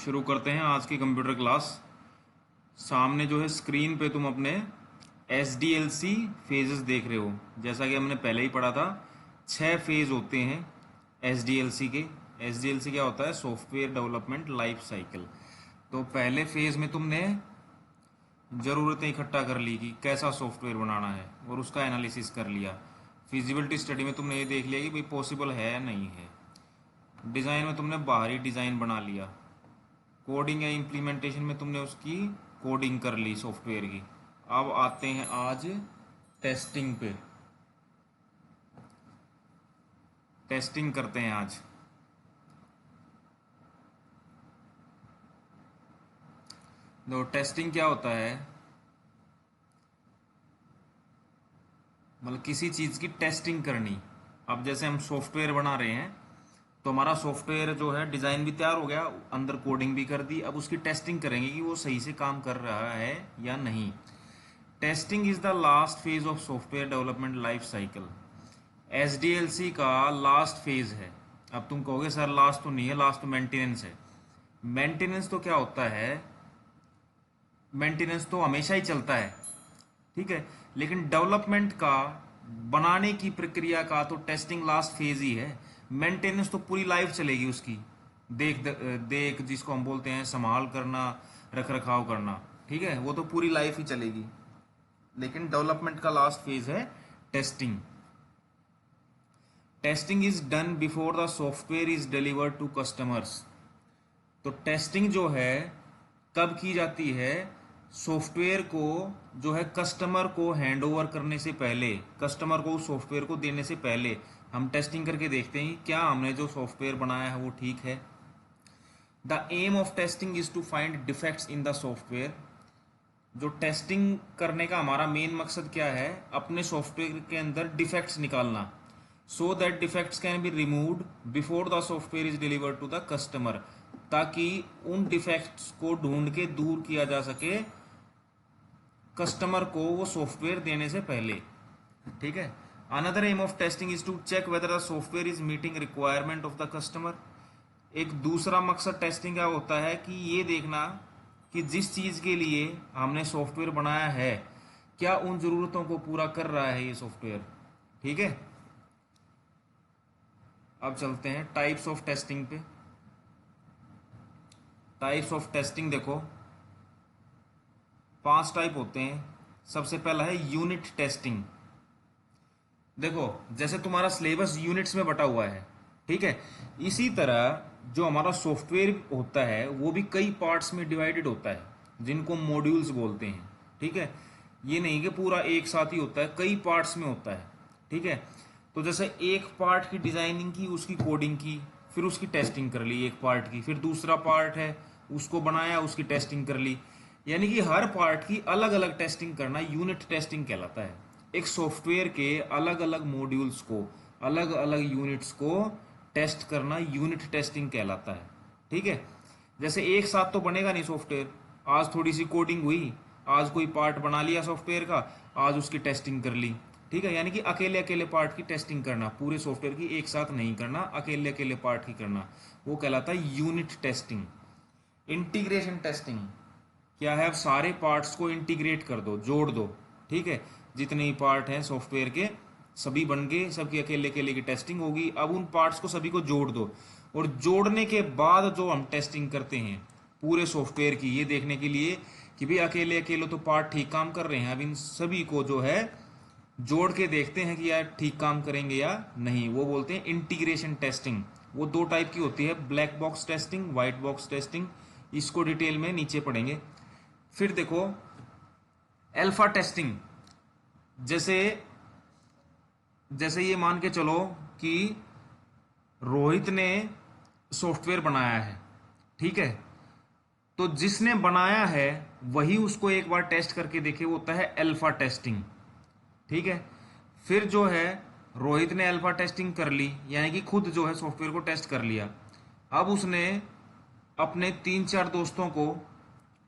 शुरू करते हैं आज की कंप्यूटर क्लास। सामने जो है स्क्रीन पे तुम अपने SDLC फेजेस देख रहे हो। जैसा कि हमने पहले ही पढ़ा था, 6 फेज होते हैं SDLC के। SDLC क्या होता है? Software development life cycle. तो पहले फेज में तुमने ज़रूरतें इकट्ठा कर ली कि कैसा सॉफ्टवेयर बनाना है और उसका एनालिसिस कर लिया। फिजिबिलिटी स्टडी में तुमने ये देख लिया कि भाई पॉसिबल है या नहीं है। डिज़ाइन में तुमने बाहरी डिज़ाइन बना लिया। कोडिंग या इम्प्लीमेंटेशन में तुमने उसकी कोडिंग कर ली सॉफ्टवेयर की। अब आते हैं आज टेस्टिंग पे। टेस्टिंग करते हैं आज। तो टेस्टिंग क्या होता है? मतलब किसी चीज़ की टेस्टिंग करनी। अब जैसे हम सॉफ्टवेयर बना रहे हैं तो हमारा सॉफ्टवेयर जो है डिज़ाइन भी तैयार हो गया, अंदर कोडिंग भी कर दी। अब उसकी टेस्टिंग करेंगे कि वो सही से काम कर रहा है या नहीं। Testing is the last phase of software development life cycle. SDLC का लास्ट फेज है। अब तुम कहोगे सर लास्ट तो नहीं है, लास्ट तो मेंटेनेंस है। मेंटेनेंस तो क्या होता है? मेंटेनेंस तो हमेशा ही चलता है, ठीक है। लेकिन डेवलपमेंट का, बनाने की प्रक्रिया का तो टेस्टिंग लास्ट फेज ही है। मेंटेनेंस तो पूरी लाइफ चलेगी उसकी। देख देख जिसको हम बोलते हैं संभाल करना, रख रखाव करना, ठीक है, वो तो पूरी लाइफ ही चलेगी। लेकिन डेवलपमेंट का लास्ट फेज है testing. Testing is done before the software is delivered to customers. तो टेस्टिंग जो है कब की जाती है? सॉफ्टवेयर को जो है कस्टमर को हैंड ओवर करने से पहले, कस्टमर को उस सॉफ्टवेयर को देने से पहले हम टेस्टिंग करके देखते हैं क्या हमने जो सॉफ्टवेयर बनाया है वो ठीक है। The aim of testing is to find defects in the software. जो टेस्टिंग करने का हमारा मेन मकसद क्या है? अपने सॉफ्टवेयर के अंदर डिफेक्ट्स निकालना, so that defects can be removed before the software is delivered to the customer, ताकि उन डिफेक्ट्स को ढूंढ के दूर किया जा सके कस्टमर को वो सॉफ्टवेयर देने से पहले, ठीक है। Another aim of testing is to check whether the software is meeting requirement of the customer. एक दूसरा मकसद टेस्टिंग का होता है कि ये देखना कि जिस चीज़ के लिए हमने सॉफ्टवेयर बनाया है क्या उन ज़रूरतों को पूरा कर रहा है ये सॉफ्टवेयर, ठीक है। अब चलते हैं टाइप्स ऑफ टेस्टिंग पे। टाइप्स ऑफ टेस्टिंग देखो, 5 टाइप होते हैं। सबसे पहला है यूनिट टेस्टिंग। देखो जैसे तुम्हारा सिलेबस यूनिट्स में बटा हुआ है, ठीक है, इसी तरह जो हमारा सॉफ्टवेयर होता है वो भी कई पार्ट्स में डिवाइडेड होता है जिनको मॉड्यूल्स बोलते हैं, ठीक है। ये नहीं कि पूरा एक साथ ही होता है, कई पार्ट्स में होता है, ठीक है। तो जैसे एक पार्ट की डिजाइनिंग की, उसकी कोडिंग की, फिर उसकी टेस्टिंग कर ली एक पार्ट की, फिर दूसरा पार्ट है उसको बनाया, उसकी टेस्टिंग कर ली। यानी कि हर पार्ट की अलग अलग टेस्टिंग करना यूनिट टेस्टिंग कहलाता है। एक सॉफ्टवेयर के अलग अलग मॉड्यूल्स को, अलग अलग यूनिट्स को टेस्ट करना यूनिट टेस्टिंग कहलाता है, ठीक है। जैसे एक साथ तो बनेगा नहीं सॉफ्टवेयर। आज थोड़ी सी कोडिंग हुई, आज कोई पार्ट बना लिया सॉफ्टवेयर का, आज उसकी टेस्टिंग कर ली, ठीक है। यानी कि अकेले अकेले पार्ट की टेस्टिंग करना, पूरे सॉफ्टवेयर की एक साथ नहीं करना, अकेले अकेले पार्ट की करना, वो कहलाता है यूनिट टेस्टिंग। इंटीग्रेशन टेस्टिंग क्या है? अब सारे पार्ट्स को इंटीग्रेट कर दो, जोड़ दो, ठीक है। जितने ही पार्ट हैं सॉफ्टवेयर के सभी बन गए, सबकी अकेले अकेले की टेस्टिंग होगी। अब उन पार्ट्स को सभी को जोड़ दो, और जोड़ने के बाद जो हम टेस्टिंग करते हैं पूरे सॉफ्टवेयर की, ये देखने के लिए कि भाई अकेले अकेले तो पार्ट ठीक काम कर रहे हैं, अब इन सभी को जो है जोड़ के देखते हैं कि यार ठीक काम करेंगे या नहीं, वो बोलते हैं इंटीग्रेशन टेस्टिंग। वो 2 टाइप की होती है, black box testing, white box testing. इसको डिटेल में नीचे पढ़ेंगे। फिर देखो अल्फा टेस्टिंग। जैसे जैसे ये मान के चलो कि रोहित ने सॉफ्टवेयर बनाया है, ठीक है, तो जिसने बनाया है वही उसको एक बार टेस्ट करके देखे, वो होता है अल्फा टेस्टिंग, ठीक है। फिर जो है रोहित ने अल्फा टेस्टिंग कर ली, यानी कि खुद जो है सॉफ्टवेयर को टेस्ट कर लिया। अब उसने अपने 3-4 दोस्तों को,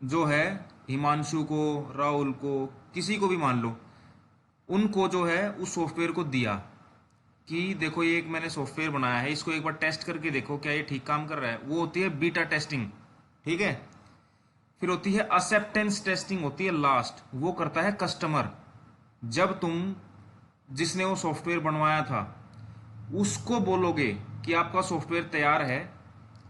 जो है हिमांशु को, राहुल को, किसी को भी मान लो, उनको जो है उस सॉफ्टवेयर को दिया कि देखो ये एक मैंने सॉफ्टवेयर बनाया है, इसको एक बार टेस्ट करके देखो क्या ये ठीक काम कर रहा है। वो होती है बीटा टेस्टिंग, ठीक है। फिर होती है एक्सेप्टेंस टेस्टिंग, होती है लास्ट, वो करता है कस्टमर। जब तुम जिसने वो सॉफ्टवेयर बनवाया था उसको बोलोगे कि आपका सॉफ्टवेयर तैयार है,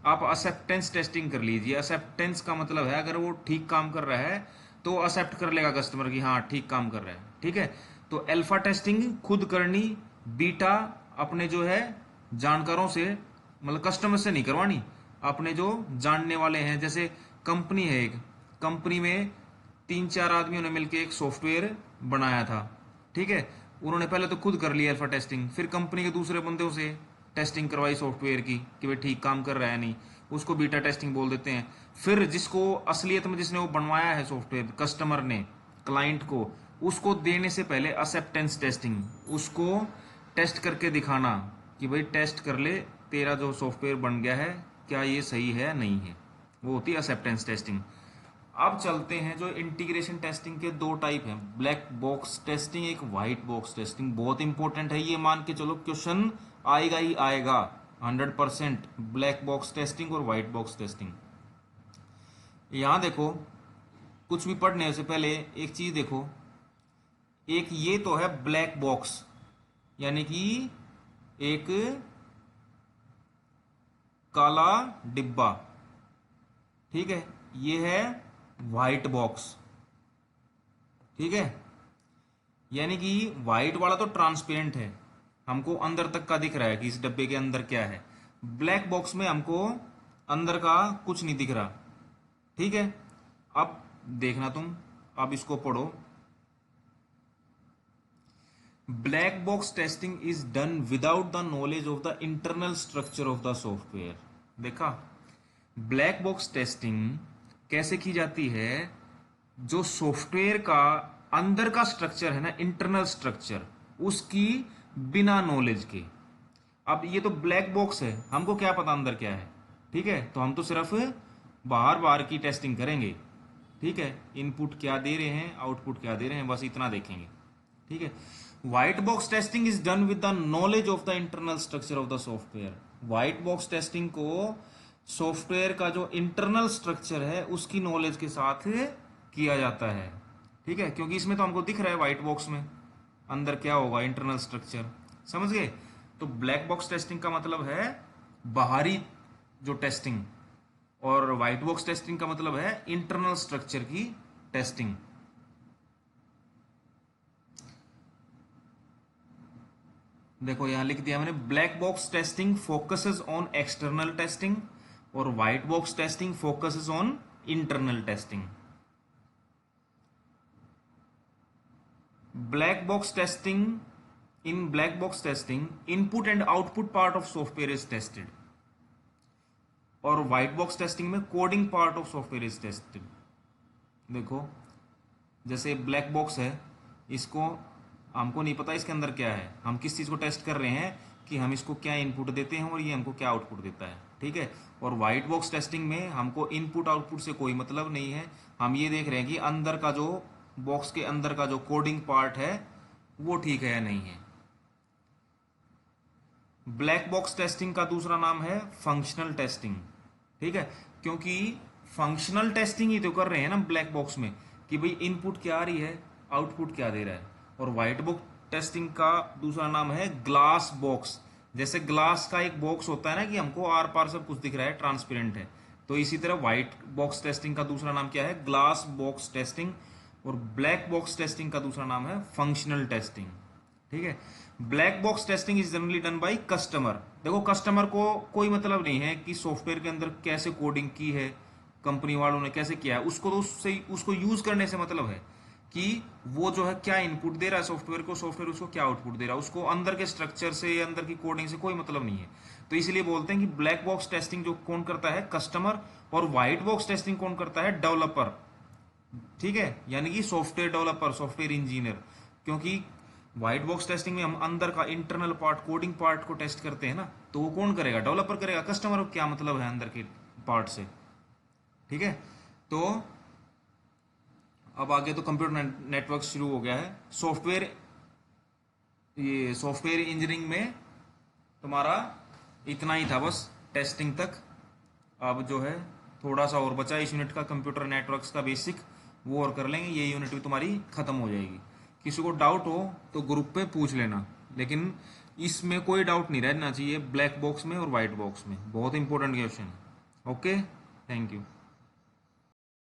आप एक्सेप्टेंस टेस्टिंग कर लीजिए। एक्सेप्टेंस का मतलब है अगर वो ठीक काम कर रहा है तो एक्सेप्ट कर लेगा कस्टमर की हाँ ठीक काम कर रहा है, ठीक है। तो अल्फा टेस्टिंग खुद करनी, बीटा अपने जो है जानकारों से, मतलब कस्टमर से नहीं करवानी, अपने जो जानने वाले हैं। जैसे कंपनी है एक, कंपनी में 3-4 आदमियों ने मिलकर एक सॉफ्टवेयर बनाया था, ठीक है। उन्होंने पहले तो खुद कर लिया अल्फा टेस्टिंग, फिर कंपनी के दूसरे बंदों से टेस्टिंग करवाई सॉफ्टवेयर की कि भाई ठीक काम कर रहा है नहीं, उसको बीटा टेस्टिंग बोल देते हैं। फिर जिसको असलियत में जिसने वो बनवाया है सॉफ्टवेयर, कस्टमर ने, क्लाइंट को, उसको देने से पहले एक्सेप्टेंस टेस्टिंग, उसको टेस्ट करके दिखाना कि भाई टेस्ट कर ले तेरा जो सॉफ्टवेयर बन गया है क्या ये सही है नहीं है, वो होती है एक्सेप्टेंस टेस्टिंग। अब चलते हैं जो इंटीग्रेशन टेस्टिंग के दो टाइप हैं, ब्लैक बॉक्स टेस्टिंग, एक वाइट बॉक्स टेस्टिंग। बहुत इंपॉर्टेंट है ये, मान के चलो क्वेश्चन आएगा ही आएगा 100%, ब्लैक बॉक्स टेस्टिंग और वाइट बॉक्स टेस्टिंग। यहां देखो, कुछ भी पढ़ने से पहले एक चीज देखो, एक ये तो है ब्लैक बॉक्स, यानी कि एक काला डिब्बा, ठीक है। ये है व्हाइट बॉक्स, ठीक है। यानी कि व्हाइट वाला तो ट्रांसपेरेंट है, हमको अंदर तक का दिख रहा है कि इस डब्बे के अंदर क्या है। ब्लैक बॉक्स में हमको अंदर का कुछ नहीं दिख रहा, ठीक है। अब देखना तुम, अब इसको पढ़ो। Black box testing is done without the knowledge of the internal structure of the software. देखा, ब्लैक बॉक्स टेस्टिंग कैसे की जाती है, जो सॉफ्टवेयर का अंदर का स्ट्रक्चर है ना, इंटरनल स्ट्रक्चर, उसकी बिना नॉलेज के। अब ये तो ब्लैक बॉक्स है, हमको क्या पता अंदर क्या है, ठीक है। तो हम तो सिर्फ बाहर बाहर की टेस्टिंग करेंगे, ठीक है। इनपुट क्या दे रहे हैं, आउटपुट क्या दे रहे हैं, बस इतना देखेंगे, ठीक है। White box testing is done with the knowledge of the internal structure of the software. White box testing को सॉफ्टवेयर का जो इंटरनल स्ट्रक्चर है उसकी नॉलेज के साथ किया जाता है, ठीक है। क्योंकि इसमें तो हमको दिख रहा है व्हाइट बॉक्स में अंदर क्या होगा, इंटरनल स्ट्रक्चर, समझ गए। तो ब्लैक बॉक्स टेस्टिंग का मतलब है बाहरी जो टेस्टिंग, और व्हाइट बॉक्स टेस्टिंग का मतलब है इंटरनल स्ट्रक्चर की टेस्टिंग। देखो यहां लिख दिया मैंने, black box testing focuses on external testing और white box testing focuses on internal testing. Black box testing, in black box testing input and output part of software is tested, और white box testing में coding part of software is tested. देखो जैसे black box है, इसको हमको नहीं पता इसके अंदर क्या है, हम किस चीज़ को टेस्ट कर रहे हैं कि हम इसको क्या इनपुट देते हैं और ये हमको क्या आउटपुट देता है, ठीक है। और वाइट बॉक्स टेस्टिंग में हमको इनपुट आउटपुट से कोई मतलब नहीं है, हम ये देख रहे हैं कि अंदर का जो बॉक्स के अंदर का जो कोडिंग पार्ट है वो ठीक है या नहीं है। ब्लैक बॉक्स टेस्टिंग का दूसरा नाम है फंक्शनल टेस्टिंग, ठीक है। क्योंकि फंक्शनल टेस्टिंग ही तो कर रहे हैं ना ब्लैक बॉक्स में, कि भाई इनपुट क्या आ रही है, आउटपुट क्या दे रहा है। और व्हाइट बॉक्स टेस्टिंग का दूसरा नाम है ग्लास बॉक्स। जैसे ग्लास का एक बॉक्स होता है ना कि हमको आर पार सब कुछ दिख रहा है, ट्रांसपेरेंट है, तो इसी तरह व्हाइट बॉक्स टेस्टिंग का दूसरा नाम क्या है, ग्लास बॉक्स टेस्टिंग। और ब्लैक बॉक्स टेस्टिंग का दूसरा नाम है फंक्शनल टेस्टिंग, ठीक है। Black box testing is generally done by customer. देखो कस्टमर को कोई मतलब नहीं है कि सॉफ्टवेयर के अंदर कैसे कोडिंग की है, कंपनी वालों ने कैसे किया है, उसको तो उससे उसको यूज करने से मतलब है कि वो जो है क्या इनपुट दे रहा है सॉफ्टवेयर को, सॉफ्टवेयर उसको क्या आउटपुट दे रहा है, उसको अंदर के स्ट्रक्चर से, अंदर की कोडिंग से कोई मतलब नहीं है। तो इसलिए बोलते हैं कि ब्लैक बॉक्स टेस्टिंग जो कौन करता है, कस्टमर, और व्हाइट बॉक्स टेस्टिंग कौन करता है, डेवलपर, ठीक है। यानी कि सॉफ्टवेयर डेवलपर, सॉफ्टवेयर इंजीनियर। क्योंकि व्हाइट बॉक्स टेस्टिंग में हम अंदर का इंटरनल पार्ट, कोडिंग पार्ट को टेस्ट करते हैं ना, तो वो कौन करेगा, डेवलपर करेगा। कस्टमर को क्या मतलब है अंदर के पार्ट से, ठीक है। तो अब आगे तो कंप्यूटर नेटवर्क शुरू हो गया है। सॉफ्टवेयर, ये सॉफ्टवेयर इंजीनियरिंग में तुम्हारा इतना ही था बस, टेस्टिंग तक। अब जो है थोड़ा सा और बचा इस यूनिट का, कंप्यूटर नेटवर्क्स का बेसिक, वो और कर लेंगे, ये यूनिट भी तुम्हारी खत्म हो जाएगी। किसी को डाउट हो तो ग्रुप पे पूछ लेना, लेकिन इसमें कोई डाउट नहीं रहना चाहिए, ब्लैक बॉक्स में और वाइट बॉक्स में, बहुत इंपॉर्टेंट क्वेश्चन है। Okay, thank you.